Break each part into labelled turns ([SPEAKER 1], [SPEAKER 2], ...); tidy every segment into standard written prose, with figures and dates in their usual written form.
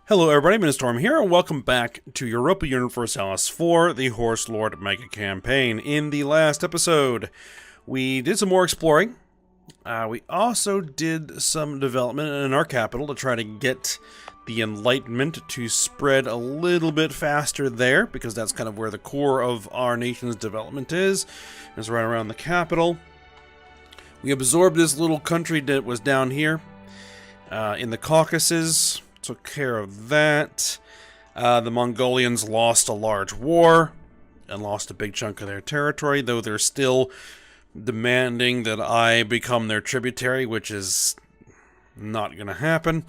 [SPEAKER 1] Hello everybody, Minstorm here, and welcome back to Europa Universalis IV, the Horse Lord Mega Campaign. In the last episode, we did some more exploring. We also did some development in our capital to try to get the Enlightenment to spread a little bit faster there, because that's kind of where the core of our nation's development is right around the capital. We absorbed this little country that was down here in the Caucasus. Took care of that. The Mongolians lost a large war and lost a big chunk of their territory, though they're still demanding that I become their tributary, which is not going to happen.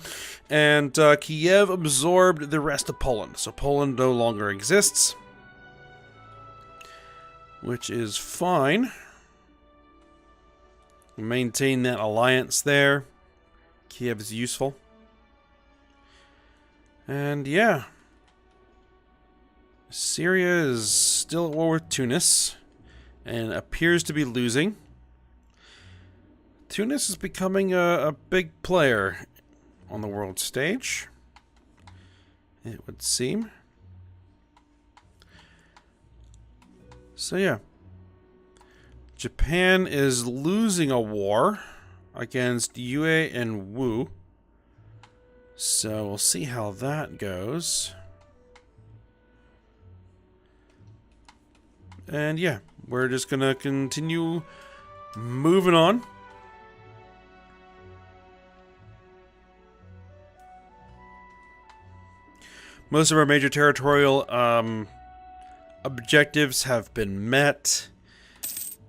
[SPEAKER 1] And Kiev absorbed the rest of Poland, so Poland no longer exists, which is fine. Maintain that alliance there. Kiev is useful. And yeah, Syria is still at war with Tunis and appears to be losing. Tunis is becoming a big player on the world stage, it would seem. So yeah, Japan is losing a war against Yue and Wu. So we'll see how that goes. And yeah, we're just gonna continue moving on. Most of our major territorial objectives have been met.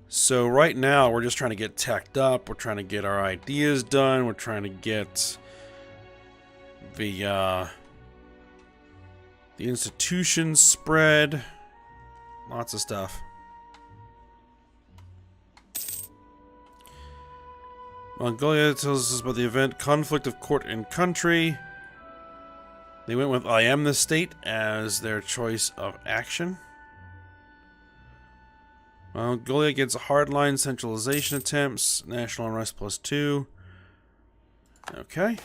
[SPEAKER 1] So right now we're just trying to get teched up. We're trying to get our ideas done. We're trying to get the institutions spread. Lots of stuff. Mongolia tells us about the event conflict of court and country. They went with I am the state as their choice of action. Mongolia gets hardline centralization attempts. National unrest +2. Okay.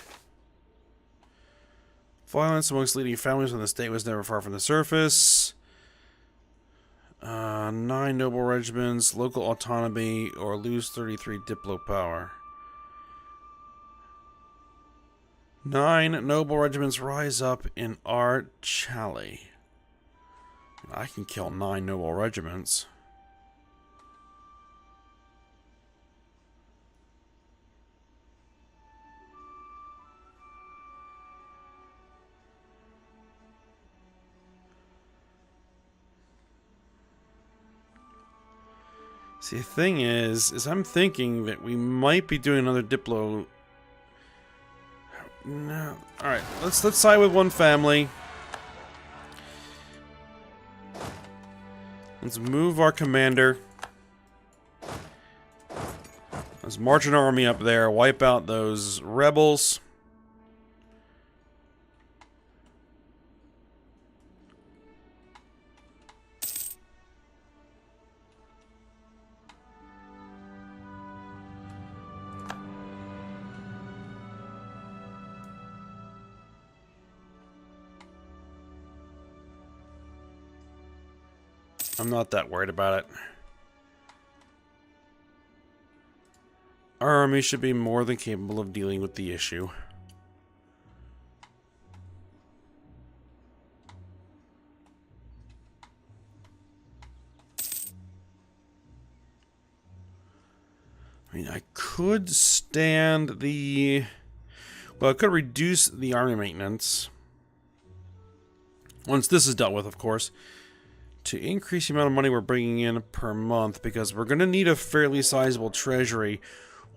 [SPEAKER 1] Violence amongst leading families when the state was never far from the surface. 9 noble regiments, local autonomy, or lose 33 diplo power. 9 noble regiments rise up in our Chali. I can kill 9 noble regiments. See, the thing is I'm thinking that we might be doing another Diplo. No. Alright, let's side with one family. Let's move our commander. Let's march an army up there, wipe out those rebels. I'm not that worried about it. Our army should be more than capable of dealing with the issue. I mean, I could stand the... Well, I could reduce the army maintenance. Once this is dealt with, of course. To increase the amount of money we're bringing in per month, because we're going to need a fairly sizable treasury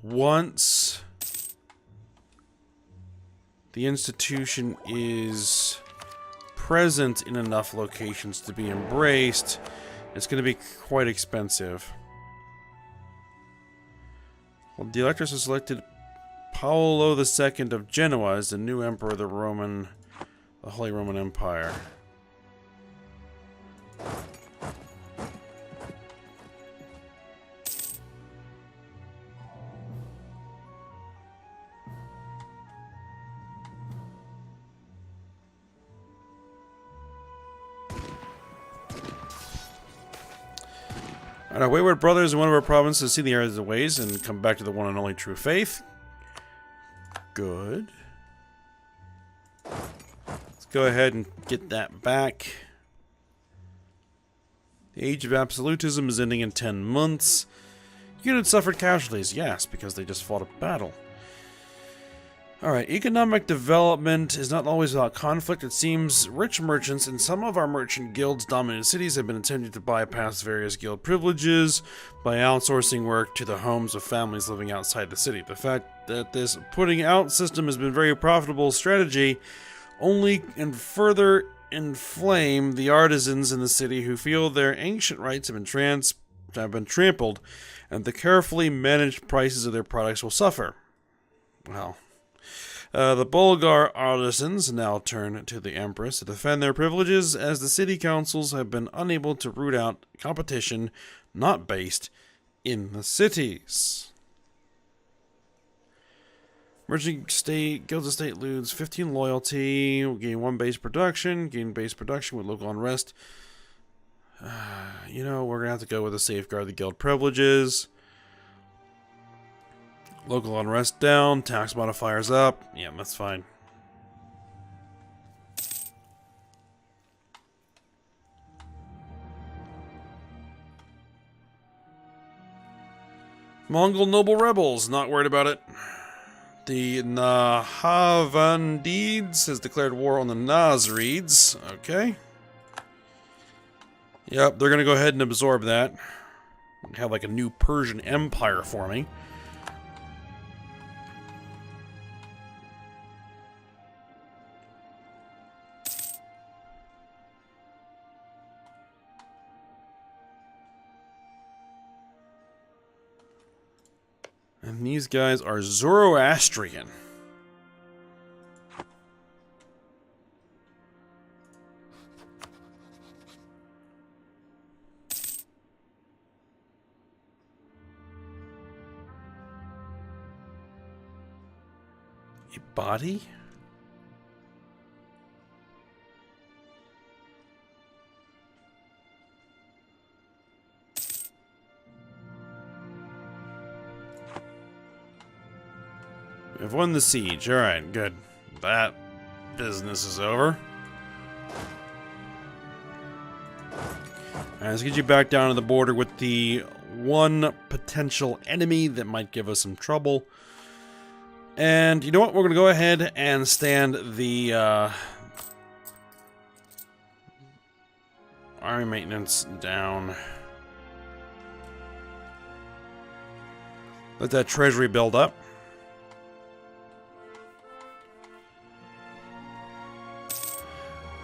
[SPEAKER 1] once the institution is present in enough locations to be embraced. It's going to be quite expensive. Well, the electors have selected Paolo II of Genoa as the new emperor of the Holy Roman Empire. Our wayward brothers in one of our provinces see the errors of the ways and come back to the one and only true faith. Good. Let's go ahead and get that back. The age of absolutism is ending in 10 months. Units suffered casualties, yes, because they just fought a battle. Alright, economic development is not always without conflict. It seems rich merchants in some of our merchant guilds dominated cities have been attempting to bypass various guild privileges by outsourcing work to the homes of families living outside the city. The fact that this putting out system has been a very profitable strategy only and further inflame the artisans in the city who feel their ancient rights have been trampled, and the carefully managed prices of their products will suffer. Well, the Bulgar artisans now turn to the Empress to defend their privileges, as the city councils have been unable to root out competition not based in the cities. Merchant state, guild estate lose 15 loyalty, we'll gain 1 base production, gain base production with local unrest. You know, we're going to have to go with a safeguard the guild privileges. Local unrest down, tax modifiers up. Yeah, that's fine. Mongol noble rebels, not worried about it. The Nahavandids has declared war on the Nasrids. Okay. Yep, they're going to go ahead and absorb that. Have like a new Persian Empire forming. And these guys are Zoroastrian. A body? We've won the siege. Alright, good. That business is over. Alright, let's get you back down to the border with the one potential enemy that might give us some trouble. And you know what? We're going to go ahead and stand the army maintenance down. Let that treasury build up.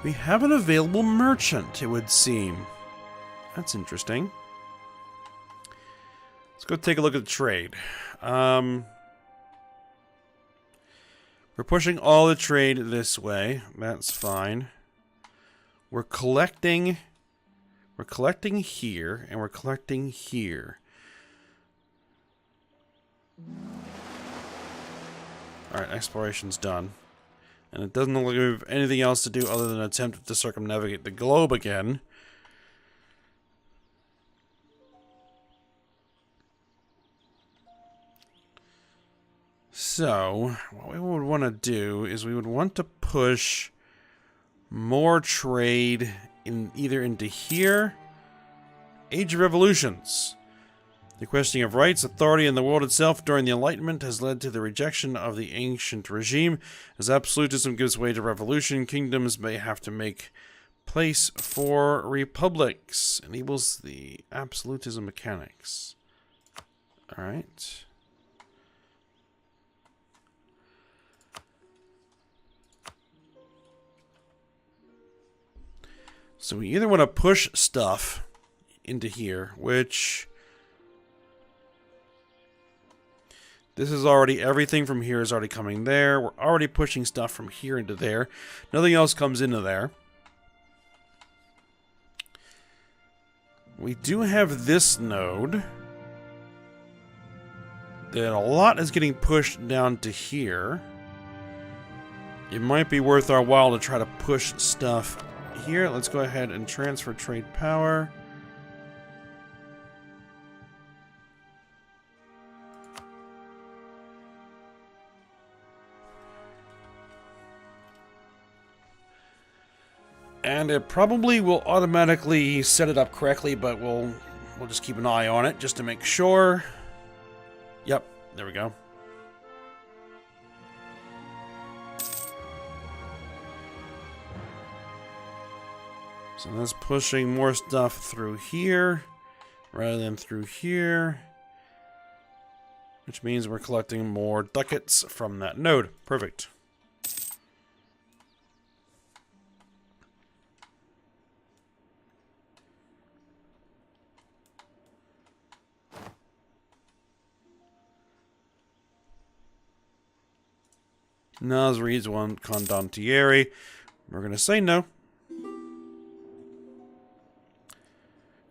[SPEAKER 1] We have an available merchant, it would seem. That's interesting. Let's go take a look at the trade. We're pushing all the trade this way. That's fine. We're collecting here, and we're collecting here. Alright, exploration's done. And it doesn't look like we have anything else to do other than attempt to circumnavigate the globe again. So, what we would want to do is we would want to push more trade in either into here. Age of Revolutions. The questioning of rights, authority, and the world itself during the Enlightenment has led to the rejection of the ancient regime. As absolutism gives way to revolution, kingdoms may have to make place for republics. Enables the absolutism mechanics. Alright. So we either want to push stuff into here, which... This is already, everything from here is already coming there. We're already pushing stuff from here into there. Nothing else comes into there. We do have this node. That a lot is getting pushed down to here. It might be worth our while to try to push stuff here. Let's go ahead and transfer trade power. And it probably will automatically set it up correctly, but we'll just keep an eye on it just to make sure. Yep, there we go. So that's pushing more stuff through here rather than through here, which means we're collecting more ducats from that node. Perfect. Nas reads one condottieri. We're going to say no.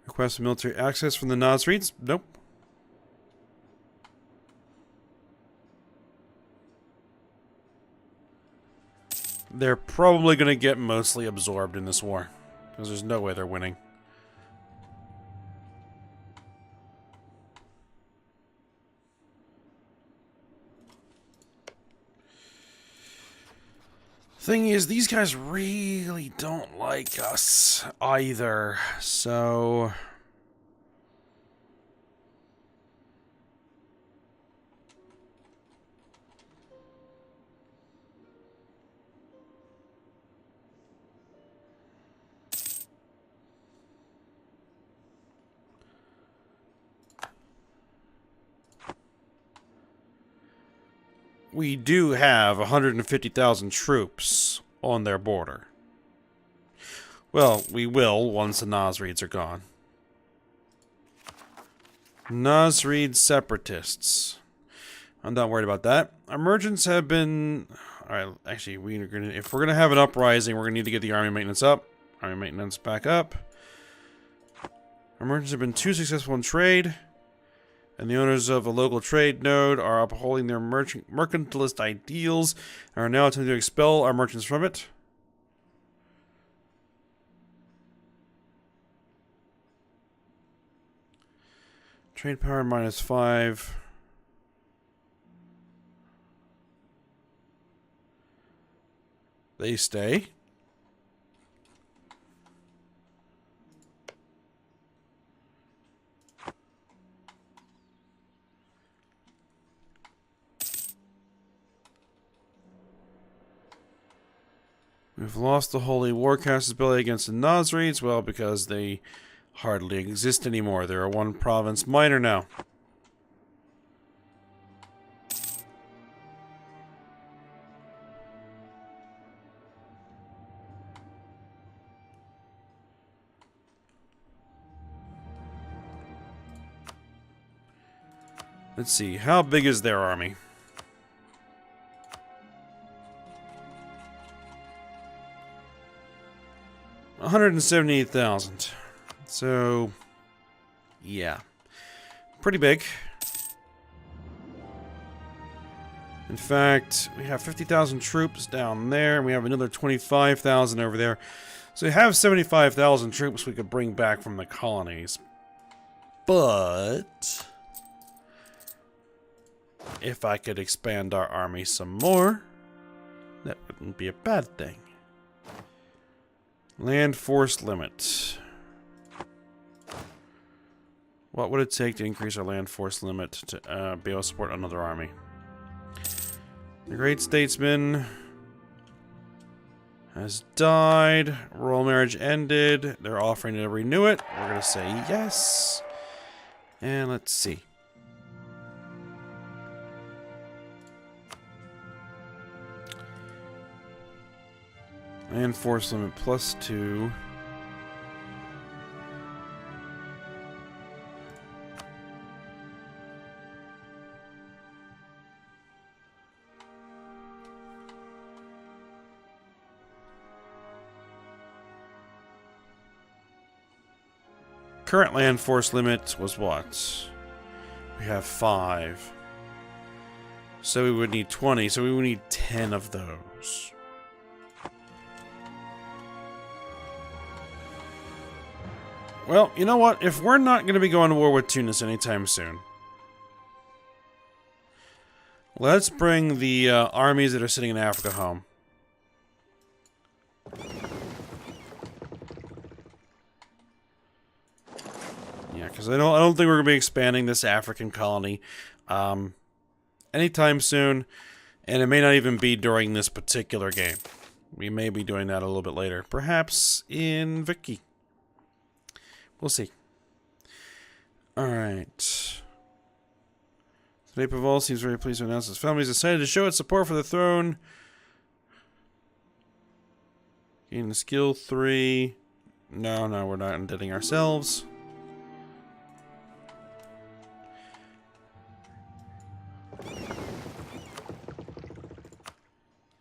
[SPEAKER 1] Request military access from the Nas reads. Nope. They're probably going to get mostly absorbed in this war, because there's no way they're winning. Thing is, these guys really don't like us either, so... We do have 150,000 troops on their border. Well, we will once the Nasrids are gone. Nasrid separatists. I'm not worried about that. Our merchants have been... Alright, actually, if we're gonna have an uprising, we're gonna need to get the army maintenance up. Army maintenance back up. Our merchants have been too successful in trade. And the owners of a local trade node are upholding their mercantilist ideals and are now attempting to expel our merchants from it. Trade power -5. They stay. We've lost the Holy Warcaster's ability against the Nasrids, well, because they hardly exist anymore. They're a one province minor now. Let's see, how big is their army? $178,000. So, yeah. Pretty big. In fact, we have 50,000 troops down there, and we have another 25,000 over there. So we have 75,000 troops we could bring back from the colonies. But... if I could expand our army some more, that wouldn't be a bad thing. Land force limit. What would it take to increase our land force limit to be able to support another army? The Great Statesman has died. Royal marriage ended. They're offering to renew it. We're going to say yes. And let's see. Land force limit +2. Current land force limit was what? We have 5. So we would need 20, so we would need 10 of those. Well, you know what? If we're not going to be going to war with Tunis anytime soon, let's bring the armies that are sitting in Africa home. Yeah, because I don't think we're going to be expanding this African colony anytime soon, and it may not even be during this particular game. We may be doing that a little bit later. Perhaps in Vicky. We'll see. Alright. Today Pavel seems very pleased to announce his family has decided to show its support for the throne. Gain skill 3. No, we're not undeading ourselves.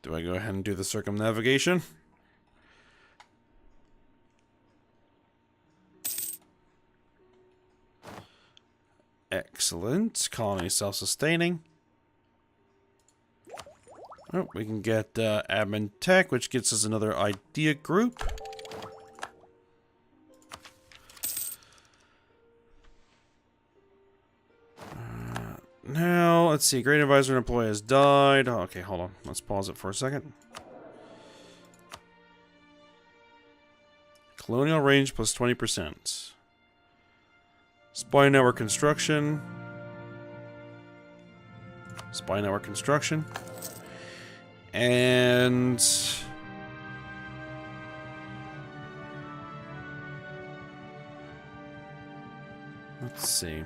[SPEAKER 1] Do I go ahead and do the circumnavigation? Excellent. Colony self-sustaining. Oh, we can get admin tech, which gets us another idea group. Now, let's see. Great advisor and employee has died. Oh, okay, hold on. Let's pause it for a second. Colonial range plus 20%. Spy network construction. Spy network construction. And let's see.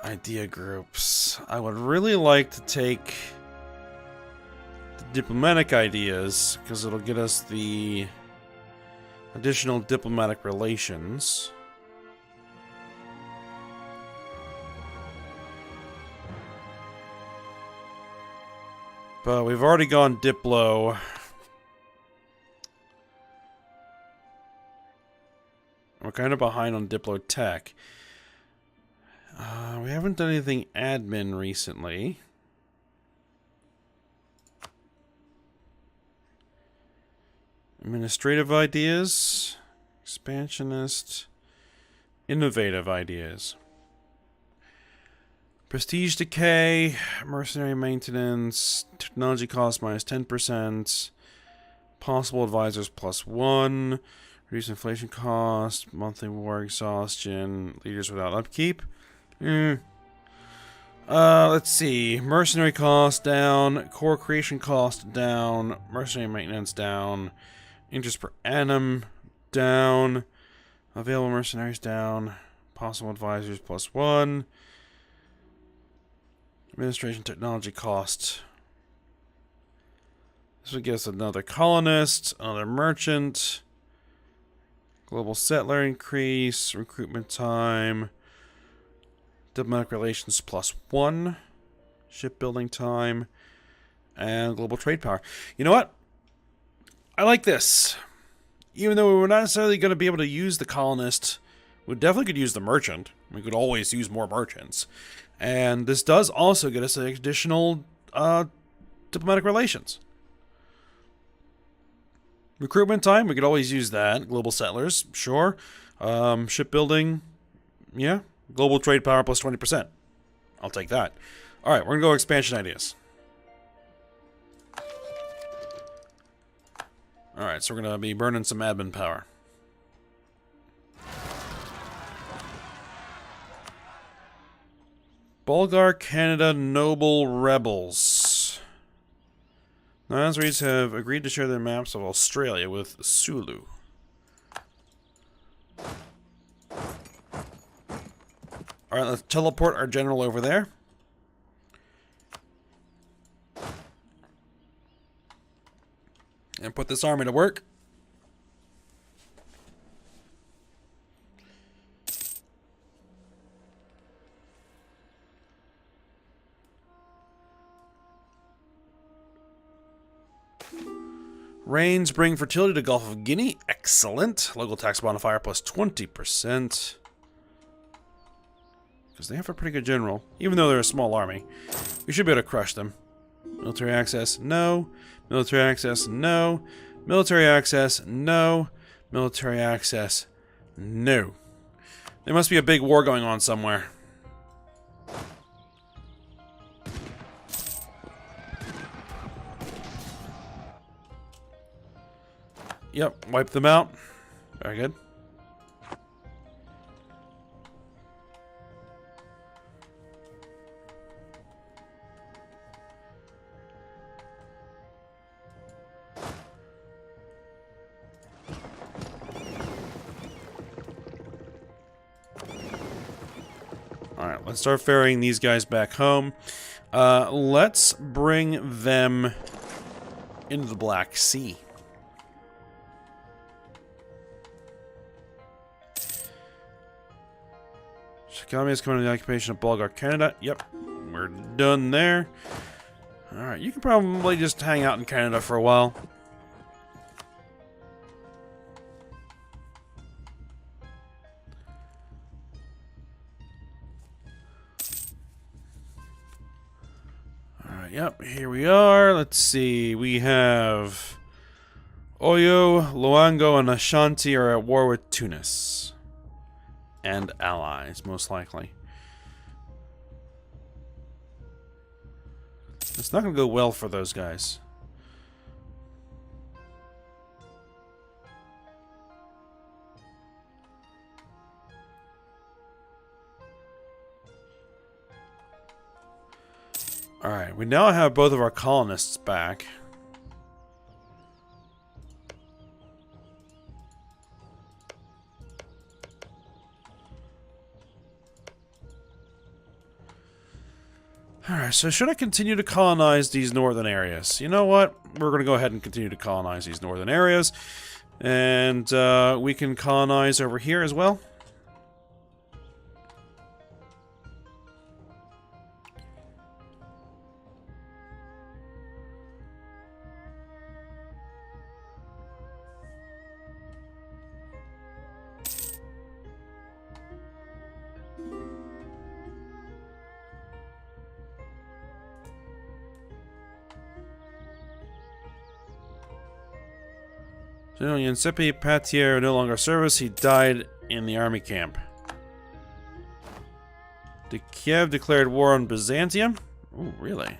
[SPEAKER 1] Idea groups. I would really like to take the diplomatic ideas because it'll get us the additional diplomatic relations. But we've already gone Diplo. We're kind of behind on Diplo tech. We haven't done anything admin recently. Administrative ideas. Expansionist. Innovative ideas. Prestige decay, mercenary maintenance, technology cost minus 10%, possible advisors plus 1, reduce inflation cost, monthly war exhaustion, leaders without upkeep. Let's see, mercenary cost down, core creation cost down, mercenary maintenance down, interest per annum down, available mercenaries down, possible advisors plus 1. Administration technology cost. This would give us another colonist, another merchant, global settler increase, recruitment time, diplomatic relations plus 1, shipbuilding time, and global trade power. You know what? I like this. Even though we were not necessarily going to be able to use the colonist, we definitely could use the merchant. We could always use more merchants. And this does also get us additional diplomatic relations. Recruitment time, we could always use that. Global settlers, sure. Shipbuilding, yeah. Global trade power plus 20%. I'll take that. Alright, we're going to go expansion ideas. Alright, so we're going to be burning some admin power. Bulgar, Canada, Noble Rebels. The Nazris have agreed to share their maps of Australia with Sulu. Alright, let's teleport our general over there. And put this army to work. Rains bring fertility to Gulf of Guinea. Excellent. Local tax modifier plus 20%. Because they have a pretty good general. Even though they're a small army. We should be able to crush them. Military access, no. Military access, no. Military access, no. Military access, no. There must be a big war going on somewhere. Yep, wipe them out. Very good. Alright, let's start ferrying these guys back home. Let's bring them into the Black Sea. Shikami is coming to the occupation of Bulgar, Canada. Yep, we're done there. Alright, you can probably just hang out in Canada for a while. Alright, yep, here we are. Let's see, we have Oyo, Luango, and Ashanti are at war with Tunis. And allies, most likely. It's not going to go well for those guys. Alright, we now have both of our colonists back. Alright, so should I continue to colonize these northern areas? You know what? We're going to go ahead and continue to colonize these northern areas. And we can colonize over here as well. General Yansipi Patier no longer service. He died in the army camp. Kiev declared war on Byzantium? Oh, really?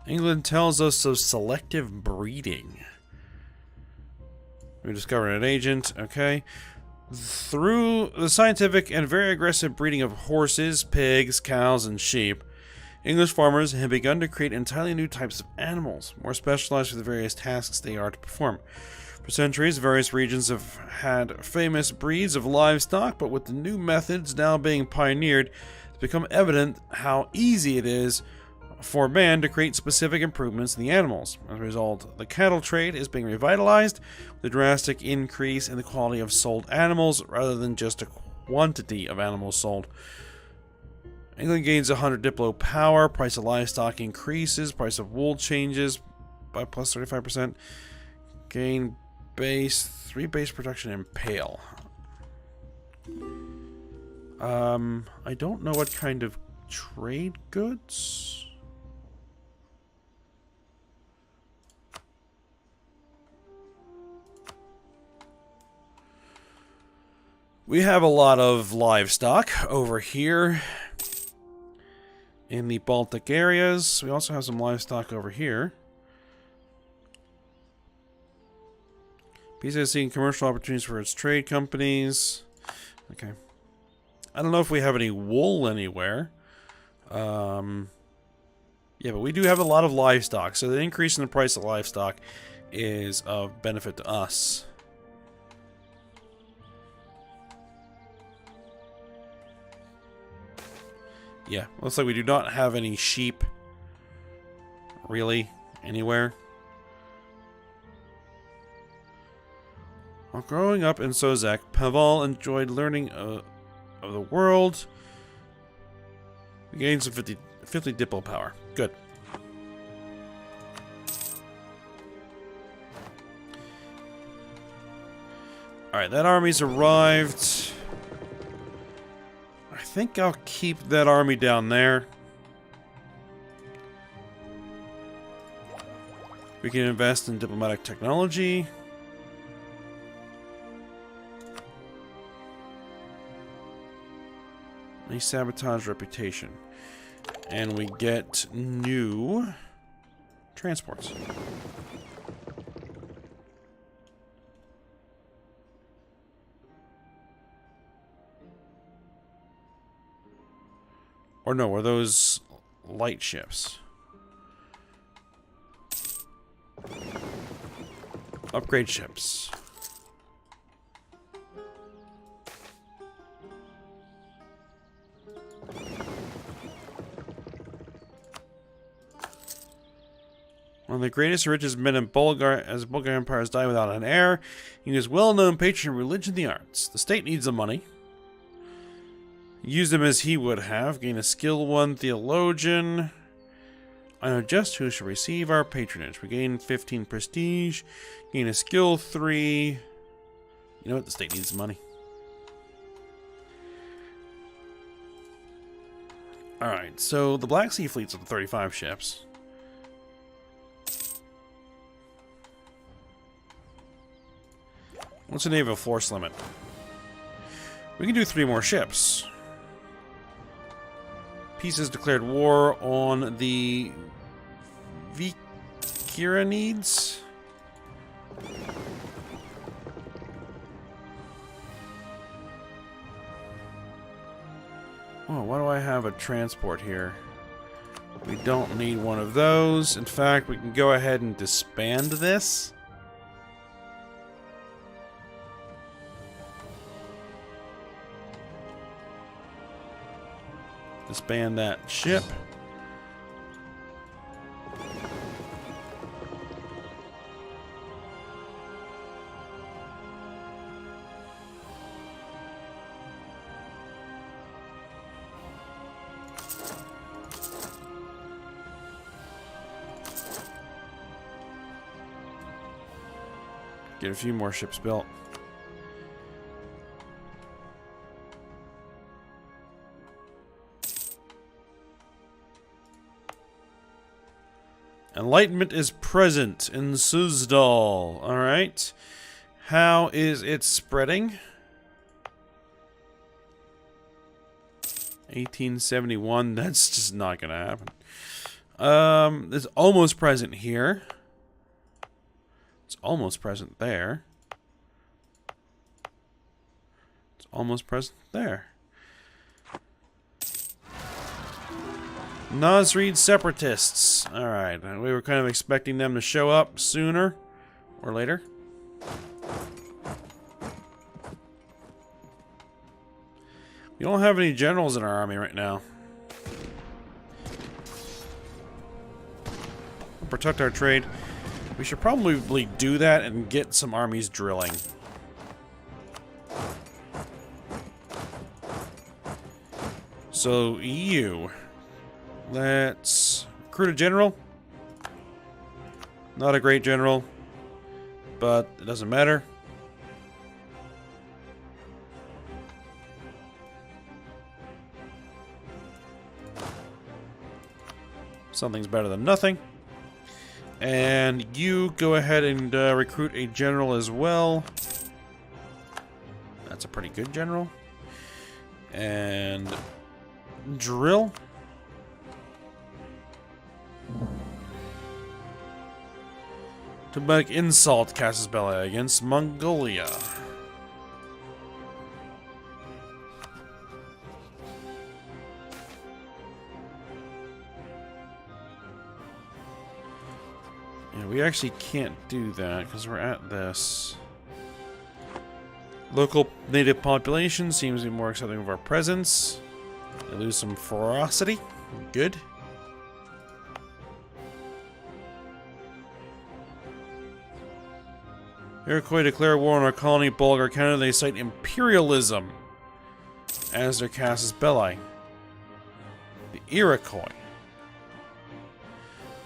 [SPEAKER 1] England tells us of selective breeding. We discovered an agent. Okay. Through the scientific and very aggressive breeding of horses, pigs, cows, and sheep, English farmers have begun to create entirely new types of animals, more specialized for the various tasks they are to perform. For centuries, various regions have had famous breeds of livestock, but with the new methods now being pioneered, it's become evident how easy it is for man to create specific improvements in the animals. As a result, the cattle trade is being revitalized, with a drastic increase in the quality of sold animals, rather than just a quantity of animals sold. England gains 100 Diplo power, price of livestock increases, price of wool changes by plus 35%. Gain base, 3 base production and pale. I don't know what kind of trade goods. We have a lot of livestock over here. In the Baltic areas. We also have some livestock over here. Pisa is seeing commercial opportunities for its trade companies. Okay. I don't know if we have any wool anywhere. Yeah, but we do have a lot of livestock. So the increase in the price of livestock is of benefit to us. Yeah, looks like we do not have any sheep, really, anywhere. While growing up in Sozak, Pavel enjoyed learning of the world. We gained some 50 Diplo power. Good. Alright, that army's arrived. I think I'll keep that army down there. We can invest in diplomatic technology. A sabotage reputation. And we get new transports. Or no, were those light ships? Upgrade ships. One of the greatest and richest men in Bulgar, as Bulgar Empire has died without an heir, he was well-known patron of religion and the arts. The state needs the money. Use them as he would have. Gain a skill 1 theologian. I know just who should receive our patronage. We gain 15 prestige. Gain a skill 3. You know what? The state needs money. Alright, so the Black Sea fleet's up to 35 ships. What's the naval force limit? We can do 3 more ships. Peace has declared war on the Vikiranids. Oh, why do I have a transport here? We don't need one of those. In fact, we can go ahead and disband this. Disband that ship. Get a few more ships built. Enlightenment is present in Suzdal. Alright. How is it spreading? 1871. That's just not going to happen. It's almost present here. It's almost present there. It's almost present there. Nasrid separatists. Alright, we were kind of expecting them to show up sooner or later. We don't have any generals in our army right now. Protect our trade. We should probably do that and get some armies drilling. So, you. Let's recruit a general. Not a great general, but it doesn't matter. Something's better than nothing. And you go ahead and recruit a general as well. That's a pretty good general. And drill. To make insult Casus Belli against Mongolia. Yeah, we actually can't do that because we're at this. Local native population seems to be more accepting of our presence. They lose some ferocity. Good. Iroquois declare war on our colony, Bulgar Canada. They cite imperialism as their casus belli. The Iroquois.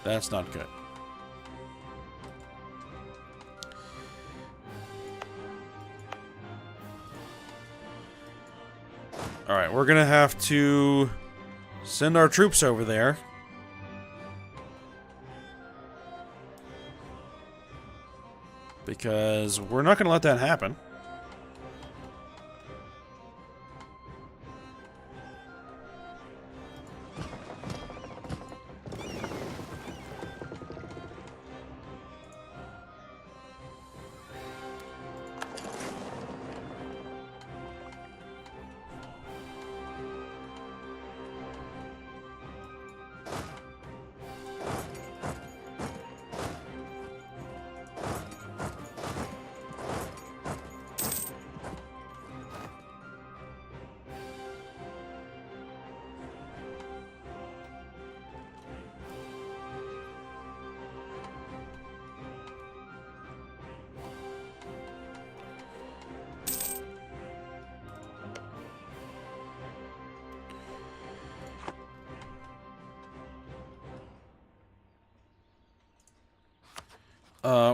[SPEAKER 1] That's not good. Alright, we're gonna have to send our troops over there. Because we're not going to let that happen.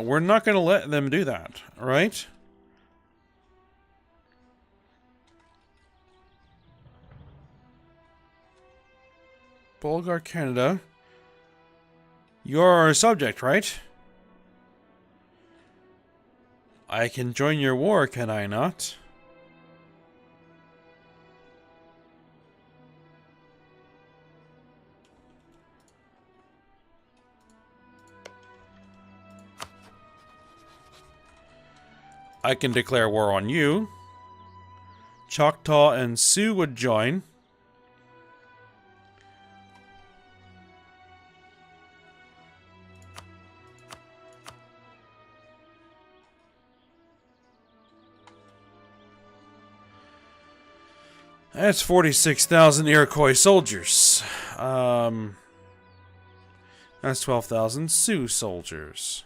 [SPEAKER 1] we're not going to let them do that, right? Bulgar, Canada. You're our subject, right? I can join your war, can I not? I can declare war on you. Choctaw and Sioux would join. That's 46,000 Iroquois soldiers. That's 12,000 Sioux soldiers.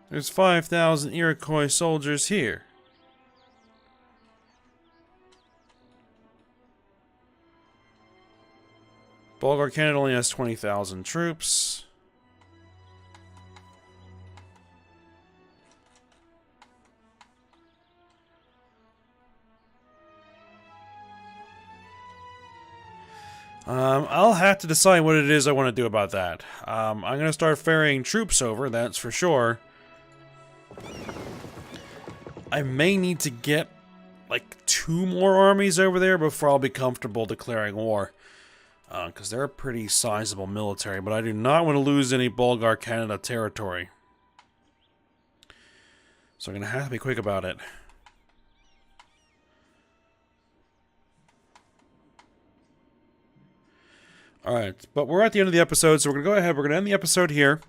[SPEAKER 1] There's 5,000 Iroquois soldiers here. Bulgar Canada only has 20,000 troops. I'll have to decide what it is I want to do about that. I'm going to start ferrying troops over, that's for sure. I may need to get, like, 2 more armies over there before I'll be comfortable declaring war. Because they're a pretty sizable military, but I do not want to lose any Bulgar Canada territory. So I'm going to have to be quick about it. Alright, but we're at the end of the episode, so we're going to go ahead. We're going to end the episode here.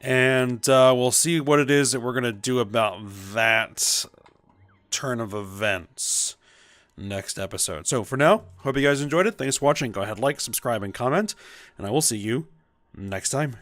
[SPEAKER 1] And we'll see what it is that we're going to do about that turn of events next episode. So for now, hope you guys enjoyed it. Thanks for watching. Go ahead, like, subscribe, and comment. And I will see you next time.